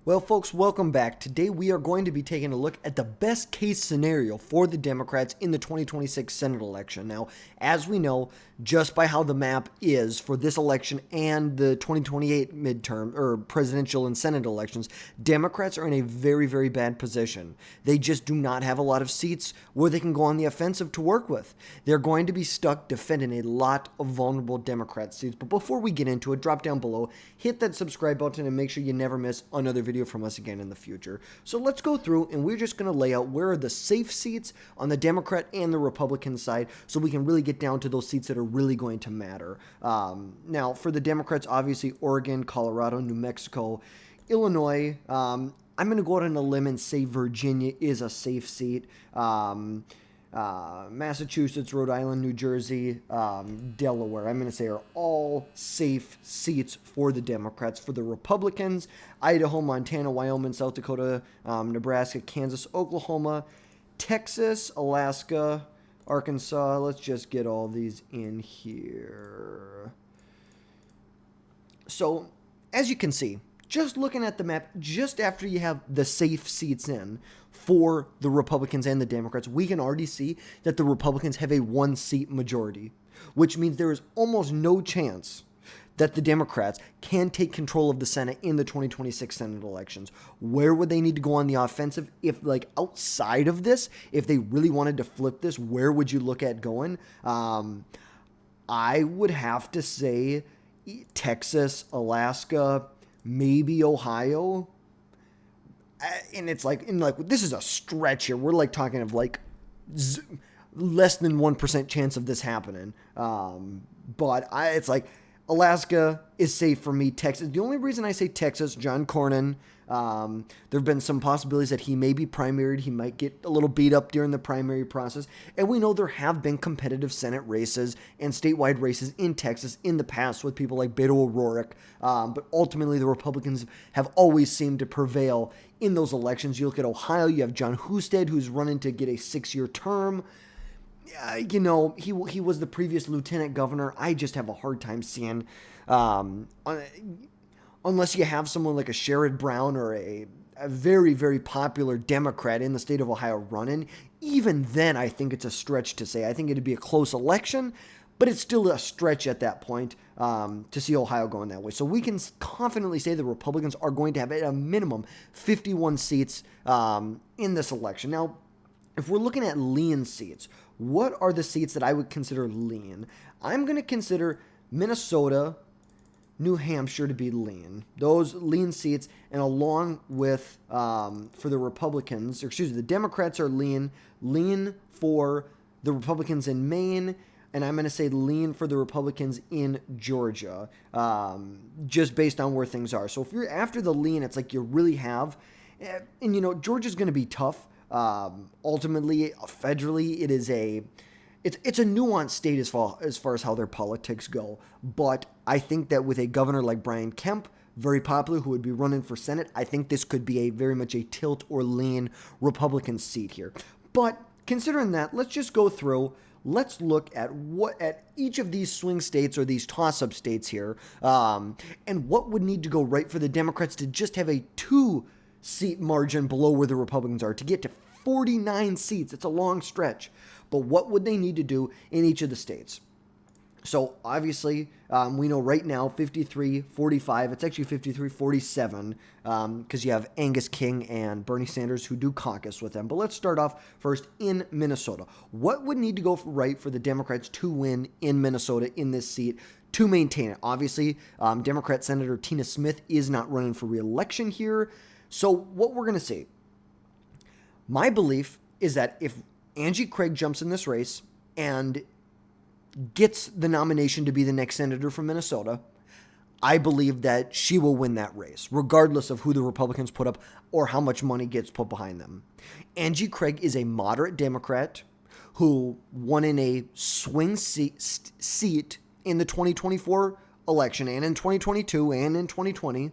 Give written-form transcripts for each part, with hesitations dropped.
Well, folks, welcome back. Today we are going to be taking a look at the best case scenario for the Democrats in the 2026 Senate election. Now, as we know, just by how the map is for this election and the 2028 midterm or presidential and Senate elections, Democrats are in a very, very bad position. They just do not have a lot of seats where they can go on the offensive to work with. They're going to be stuck defending a lot of vulnerable Democrat seats. But before we get into it, drop down below, hit that subscribe button, and make sure you never miss another video from us again in the future. So let's go through and we're just going to lay out where are the safe seats on the Democrat and the Republican side so we can really get down to those seats that are really going to matter. Now, for the Democrats, obviously Oregon, Colorado, New Mexico, Illinois. I'm going to go out on a limb and say Virginia is a safe seat. Massachusetts, Rhode Island, New Jersey, Delaware, I'm going to say are all safe seats for the Democrats. For the Republicans, Idaho, Montana, Wyoming, South Dakota, Nebraska, Kansas, Oklahoma, Texas, Alaska, Arkansas. Let's just get all these in here. So, as you can see, just looking at the map, just after you have the safe seats in for the Republicans and the Democrats, we can already see that the Republicans have a one-seat majority, which means there is almost no chance that the Democrats can take control of the Senate in the 2026 Senate elections. Where would they need to go on the offensive? If, like, outside of this, if they really wanted to flip this, where would you look at going? I would have to say Texas, Alaska, maybe Ohio. And it's like, this is a stretch here. We're like talking of like less than 1% chance of this happening. But it's like Alaska is safe for me. Texas. The only reason I say Texas, John Cornyn, there have been some possibilities that he may be primaried. He might get a little beat up during the primary process. And we know there have been competitive Senate races and statewide races in Texas in the past with people like Beto O'Rourke. But ultimately, the Republicans have always seemed to prevail in those elections. You look at Ohio, you have John Husted, who's running to get a 6-year term. He was the previous lieutenant governor. I just have a hard time seeing, unless you have someone like a Sherrod Brown or a very, very popular Democrat in the state of Ohio running. Even then, I think it's a stretch to say. I think it'd be a close election, but it's still a stretch at that point to see Ohio going that way. So we can confidently say the Republicans are going to have at a minimum 51 seats in this election. Now, if we're looking at lean seats, what are the seats that I would consider lean? I'm going to consider Minnesota, New Hampshire to be lean. Those lean seats, and along with, for the Republicans, the Democrats are lean for the Republicans in Maine, and I'm going to say lean for the Republicans in Georgia, just based on where things are. So if you're after the lean, it's like you really have, and Georgia's going to be tough. Ultimately, federally, it's a nuanced state as far as how their politics go. But I think that with a governor like Brian Kemp, very popular, who would be running for Senate, I think this could be very much a tilt or lean Republican seat here. But considering that, let's just go through. Let's look at each of these swing states or these toss-up states here, and what would need to go right for the Democrats to just have a 2-seat margin below where the Republicans are to get to 49 seats. It's a long stretch. But what would they need to do in each of the states? So obviously, we know right now 53-45. It's actually 53-47 because you have Angus King and Bernie Sanders who do caucus with them. But let's start off first in Minnesota. What would need to go right for the Democrats to win in Minnesota in this seat to maintain it? Obviously, Democrat Senator Tina Smith is not running for re-election here. So what we're going to see, my belief is that if Angie Craig jumps in this race and gets the nomination to be the next senator from Minnesota, I believe that she will win that race, regardless of who the Republicans put up or how much money gets put behind them. Angie Craig is a moderate Democrat who won in a swing seat in the 2024 election and in 2022 and in 2020.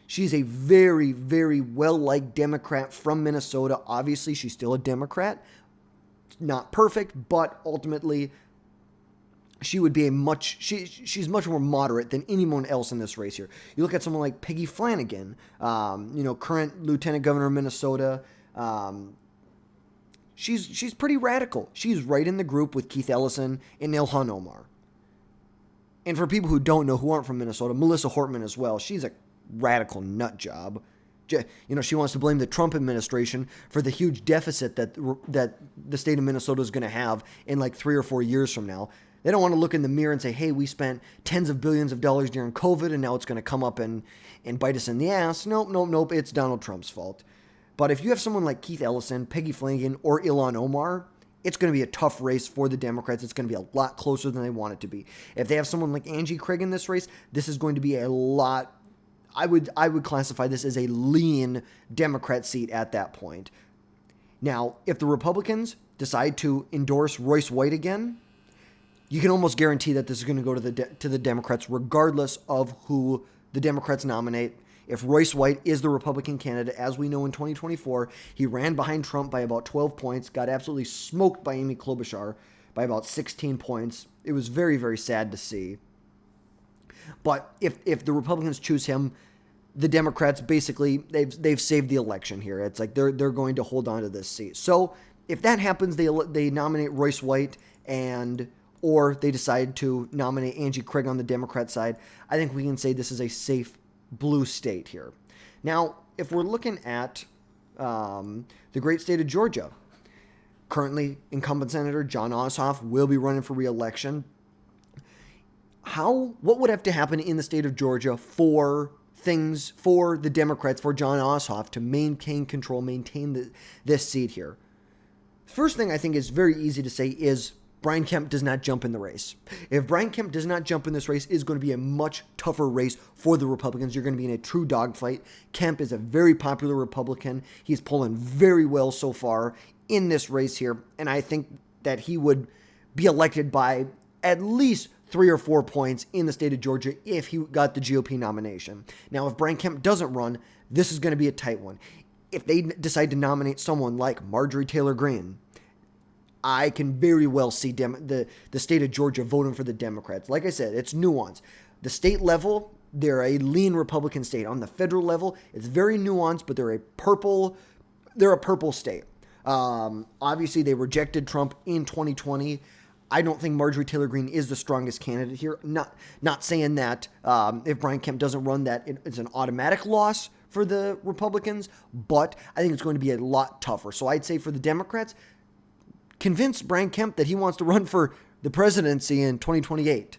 She's a very, very well-liked Democrat from Minnesota. Obviously, she's still a Democrat. Not perfect, but ultimately, she would be she's much more moderate than anyone else in this race here. You look at someone like Peggy Flanagan, current lieutenant governor of Minnesota. She's pretty radical. She's right in the group with Keith Ellison and Ilhan Omar. And for people who don't know, who aren't from Minnesota, Melissa Hortman as well. She's a radical nut job. She wants to blame the Trump administration for the huge deficit that the state of Minnesota is going to have in like 3 or 4 years from now. They don't want to look in the mirror and say, hey, we spent tens of billions of dollars during COVID and now it's going to come up and bite us in the ass. Nope. It's Donald Trump's fault. But if you have someone like Keith Ellison, Peggy Flanagan, or Ilhan Omar, it's going to be a tough race for the Democrats. It's going to be a lot closer than they want it to be. If they have someone like Angie Craig in this race, this is going to be a lot. I would classify this as a lean Democrat seat at that point. Now, if the Republicans decide to endorse Royce White again, you can almost guarantee that this is going to go to the Democrats, regardless of who the Democrats nominate. If Royce White is the Republican candidate, as we know in 2024, he ran behind Trump by about 12 points, got absolutely smoked by Amy Klobuchar by about 16 points. It was very, very sad to see. But if the Republicans choose him, the Democrats basically they've saved the election here. It's like they're going to hold on to this seat. So if that happens, they nominate Royce White or they decide to nominate Angie Craig on the Democrat side, I think we can say this is a safe blue state here. Now, if we're looking at the great state of Georgia, currently incumbent Senator Jon Ossoff will be running for re-election. What would have to happen in the state of Georgia for the Democrats, for Jon Ossoff to maintain control, maintain this seat here? First thing I think is very easy to say is Brian Kemp does not jump in the race. If Brian Kemp does not jump in this race, it's going to be a much tougher race for the Republicans. You're going to be in a true dogfight. Kemp is a very popular Republican. He's polling very well so far in this race here, and I think that he would be elected by at least 3 or 4 points in the state of Georgia if he got the GOP nomination. Now, if Brian Kemp doesn't run, this is going to be a tight one. If they decide to nominate someone like Marjorie Taylor Greene, I can very well see the state of Georgia voting for the Democrats. Like I said, it's nuanced. The state level, they're a lean Republican state. On the federal level, it's very nuanced, but they're a purple state. Obviously, they rejected Trump in 2020. I don't think Marjorie Taylor Greene is the strongest candidate here. Not saying that if Brian Kemp doesn't run, that it's an automatic loss for the Republicans, but I think it's going to be a lot tougher. So I'd say for the Democrats, convince Brian Kemp that he wants to run for the presidency in 2028.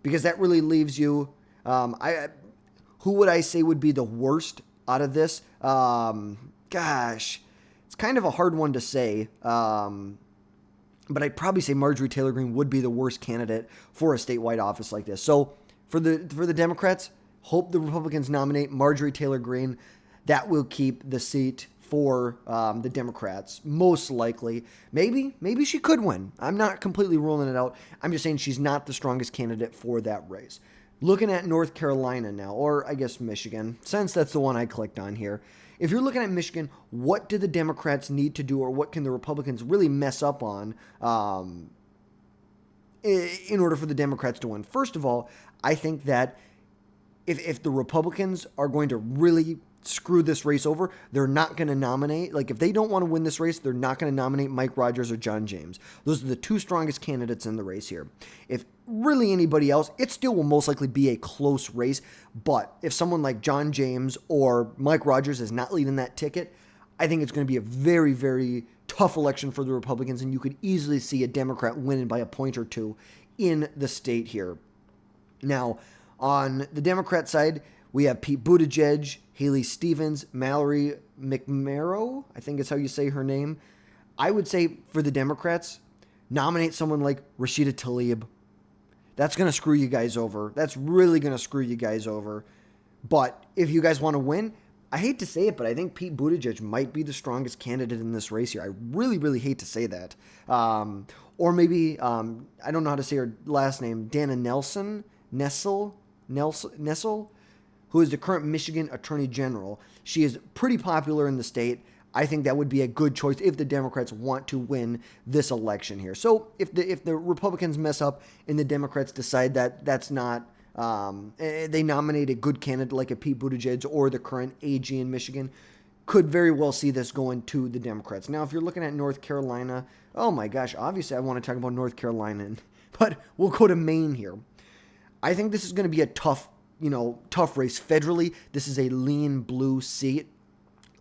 Because that really leaves you, who would I say would be the worst out of this? Gosh, it's kind of a hard one to say. But I'd probably say Marjorie Taylor Greene would be the worst candidate for a statewide office like this. So for the Democrats, hope the Republicans nominate Marjorie Taylor Greene. That will keep the seat for the Democrats, most likely. Maybe she could win. I'm not completely ruling it out. I'm just saying she's not the strongest candidate for that race. Looking at North Carolina now, or I guess Michigan, since that's the one I clicked on here. If you're looking at Michigan, what do the Democrats need to do, or what can the Republicans really mess up on in order for the Democrats to win? First of all, I think that if the Republicans are going to really screw this race over, they're not going to nominate, if they don't want to win this race, they're not going to nominate Mike Rogers or John James. Those are the two strongest candidates in the race here. If really anybody else, it still will most likely be a close race, but if someone like John James or Mike Rogers is not leading that ticket, I think it's going to be a very, very tough election for the Republicans, and you could easily see a Democrat winning by a point or two in the state here. Now, on the Democrat side, we have Pete Buttigieg, Haley Stevens, Mallory McMorrow, I think is how you say her name. I would say for the Democrats, nominate someone like Rashida Tlaib. That's going to screw you guys over. That's really going to screw you guys over. But if you guys want to win, I hate to say it, but I think Pete Buttigieg might be the strongest candidate in this race here. I really, really hate to say that. Or maybe, I don't know how to say her last name, Dana Nessel, who is the current Michigan Attorney General. She is pretty popular in the state. I think that would be a good choice if the Democrats want to win this election here. So if the Republicans mess up and the Democrats decide that that's not, they nominate a good candidate like a Pete Buttigieg or the current AG in Michigan, could very well see this going to the Democrats. Now, if you're looking at North Carolina, oh my gosh, obviously I want to talk about North Carolina, but we'll go to Maine here. I think this is going to be a tough race federally. This is a lean blue seat.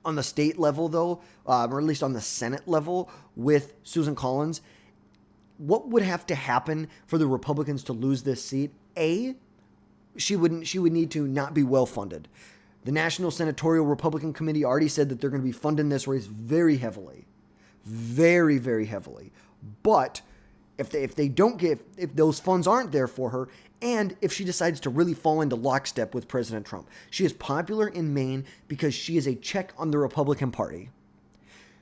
On the state level, though, or at least on the Senate level with Susan Collins, what would have to happen for the Republicans to lose this seat? A, she would need to not be well funded. The National Senatorial Republican Committee already said that they're going to be funding this race very heavily, very, very heavily. But if those funds aren't there for her, and if she decides to really fall into lockstep with President Trump, she is popular in Maine because she is a check on the Republican Party.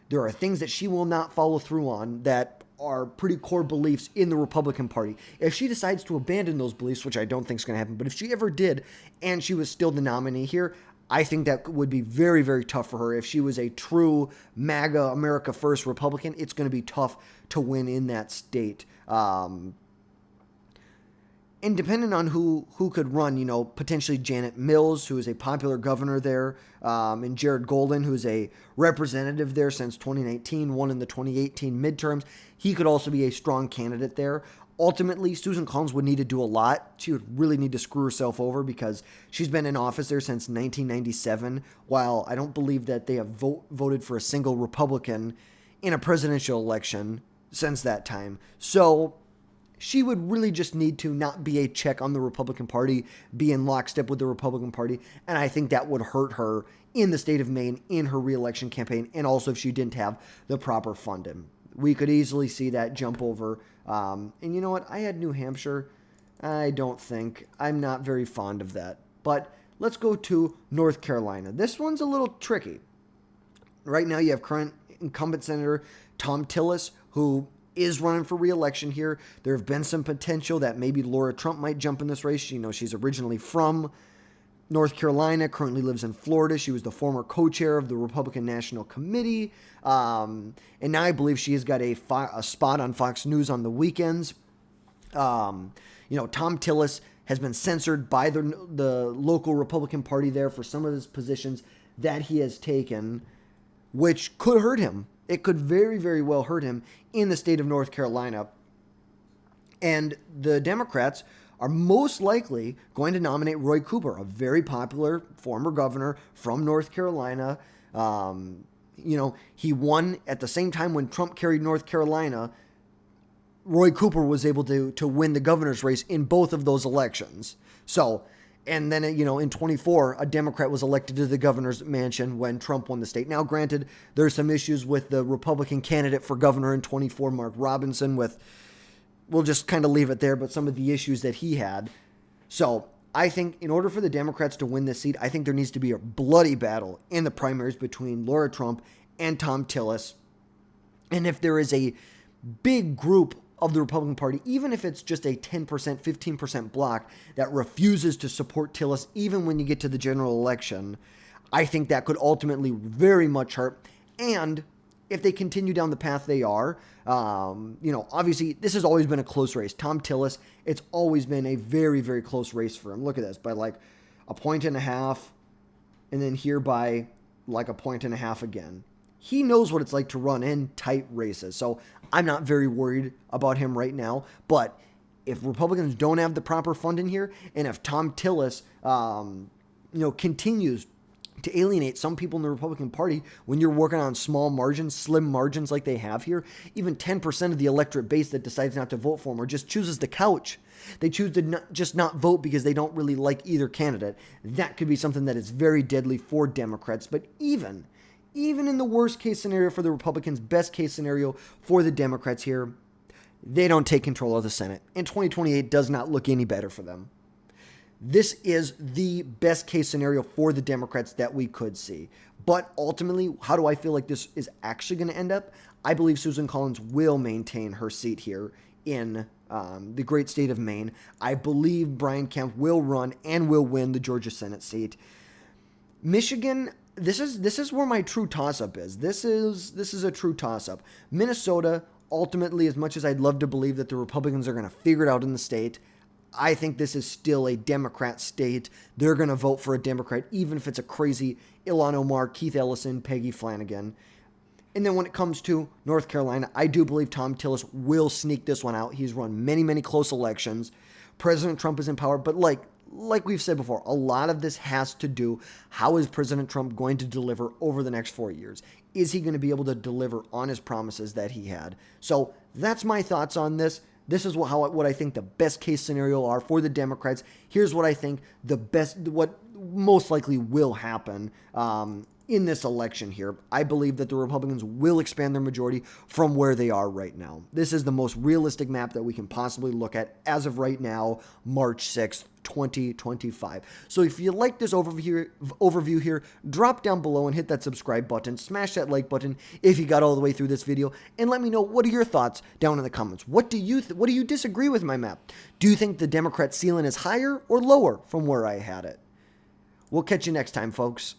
There are things that she will not follow through on that are pretty core beliefs in the Republican Party. If she decides to abandon those beliefs, which I don't think is going to happen, but if she ever did and she was still the nominee here, I think that would be very, very tough for her. If she was a true MAGA, America First Republican, it's going to be tough to win in that state. And depending on who could run, potentially Janet Mills, who is a popular governor there, and Jared Golden, who is a representative there since 2019, won in the 2018 midterms. He could also be a strong candidate there. Ultimately, Susan Collins would need to do a lot. She would really need to screw herself over because she's been in office there since 1997, while I don't believe that they have voted for a single Republican in a presidential election since that time. So she would really just need to not be a check on the Republican Party, be in lockstep with the Republican Party, and I think that would hurt her in the state of Maine in her reelection campaign, and also if she didn't have the proper funding. We could easily see that jump over. And you know what? I had New Hampshire. I'm not very fond of that. But let's go to North Carolina. This one's a little tricky. Right now you have current incumbent Senator Thom Tillis, who is running for re-election here. There have been some potential that maybe Laura Trump might jump in this race. She's originally from North Carolina, currently lives in Florida. She was the former co-chair of the Republican National Committee. And now I believe she has got a spot on Fox News on the weekends. Thom Tillis has been censored by the local Republican Party there for some of his positions that he has taken, which could hurt him. It could very, very well hurt him in the state of North Carolina. And the Democrats are most likely going to nominate Roy Cooper, a very popular former governor from North Carolina. He won at the same time when Trump carried North Carolina. Roy Cooper was able to win the governor's race in both of those elections. So, and then, in 24, a Democrat was elected to the governor's mansion when Trump won the state. Now, granted, there's some issues with the Republican candidate for governor in 24, Mark Robinson, we'll just kind of leave it there, but some of the issues that he had. So I think in order for the Democrats to win this seat, I think there needs to be a bloody battle in the primaries between Laura Trump and Thom Tillis. And if there is a big group of the Republican Party, even if it's just a 10%, 15% block that refuses to support Tillis, even when you get to the general election, I think that could ultimately very much hurt. And if they continue down the path they are, obviously this has always been a close race. Thom Tillis, it's always been a very, very close race for him. Look at this, by like a point and a half, and then here by like a point and a half again. He knows what it's like to run in tight races. So I'm not very worried about him right now. But if Republicans don't have the proper funding here, and if Thom Tillis, continues to alienate some people in the Republican Party when you're working on small margins, slim margins like they have here, even 10% of the electorate base that decides not to vote for him or just chooses the couch. They choose to just not vote because they don't really like either candidate. That could be something that is very deadly for Democrats. But even in the worst case scenario for the Republicans, best case scenario for the Democrats here, they don't take control of the Senate. And 2028 does not look any better for them. This is the best case scenario for the Democrats that we could see. But ultimately, how do I feel like this is actually going to end up? I believe Susan Collins will maintain her seat here in the great state of Maine. I believe Brian Kemp will run and will win the Georgia Senate seat. Michigan, this is where my true toss-up is. This is a true toss-up. Minnesota, ultimately, as much as I'd love to believe that the Republicans are going to figure it out in the state, I think this is still a Democrat state. They're going to vote for a Democrat, even if it's a crazy Ilhan Omar, Keith Ellison, Peggy Flanagan. And then when it comes to North Carolina, I do believe Thom Tillis will sneak this one out. He's run many, many close elections. President Trump is in power, but like we've said before, a lot of this has to do, how is President Trump going to deliver over the next 4 years? Is he going to be able to deliver on his promises that he had? So that's my thoughts on this. This is what I think the best case scenario are for the Democrats. Here's what I think what most likely will happen in this election here. I believe that the Republicans will expand their majority from where they are right now. This is the most realistic map that we can possibly look at as of right now, March 6th, 2025. So if you like this overview here, drop down below and hit that subscribe button, smash that like button if you got all the way through this video, and let me know, what are your thoughts down in the comments. What do you disagree with my map? Do you think the Democrat ceiling is higher or lower from where I had it? We'll catch you next time, folks.